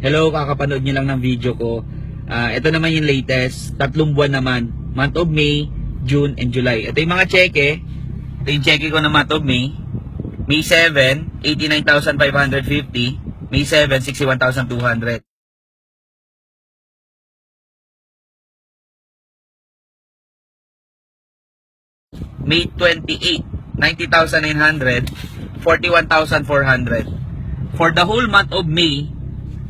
Hello, kakapanood nyo lang ng video ko. Ito naman yung latest. 3 buwan naman. Month of May, June, and July. Ito yung mga cheque. Ito yung cheque ko na month of May. May 7, 89,550. May 7, 61,200. May 28, 90,900. 41,400. For the whole month of May,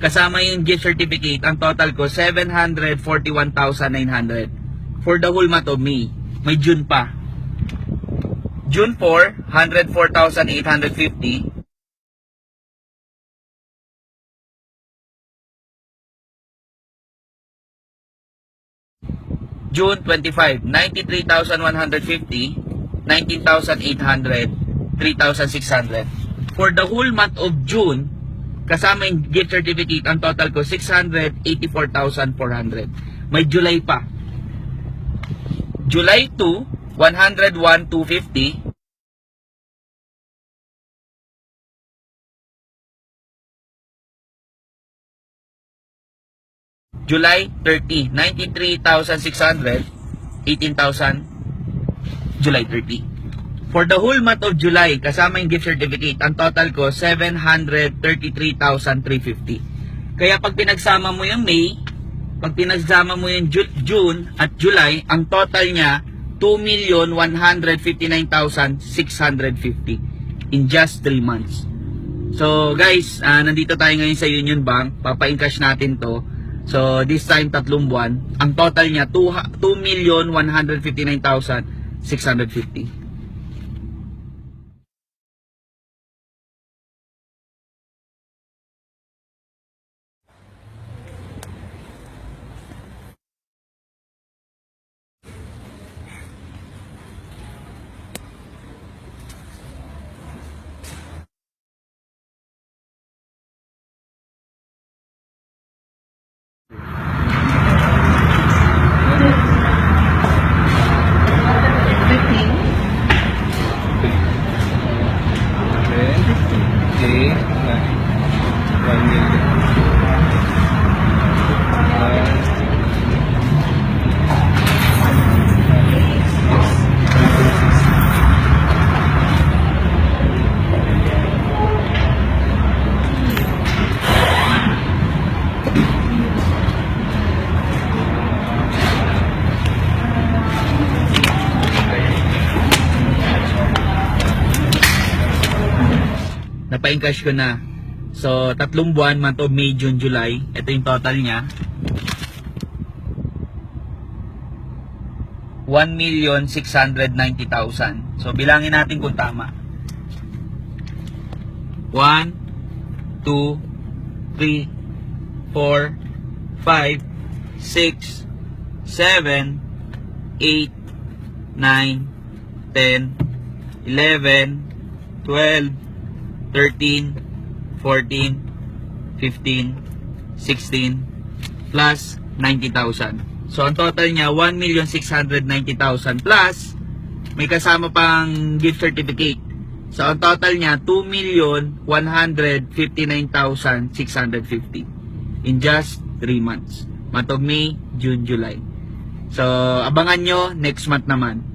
kasama yung gift certificate, ang total ko 741,900 for the whole month of May. May June pa. June 4, 104,850. June 25, 93,150, 19,800, 3,600. For the whole month of June, kasama yung gift certificate, ang total ko 684,400. May July pa. July 2, 101,250. July 30, 93,600, 18,000. July 30. For the whole month of July, kasama yung gift certificate, ang total ko 733,350. Kaya pag pinagsama mo yung May, pag pinagsama mo yung June at July, ang total niya 2,159,650 in just 3 months. So guys, nandito tayo ngayon sa Union Bank. Papa-encash natin to. So this time 3 buwan. Ang total niya 2,159,650. Napa-encash ko na. So 3 buwan, month of May, June, July. Ito yung total niya. 1,690,000. So bilangin natin kung tama. 1, 2, 3, 4, 5, 6, 7, 8, 9, 10, 11, 12, 13, 14, 15, 16, plus 90,000. So, ang total niya, 1,690,000 plus, may kasama pang gift certificate. So, ang total niya, 2,159,650 in just 3 months. Month of May, June, July. So, abangan nyo, next month naman.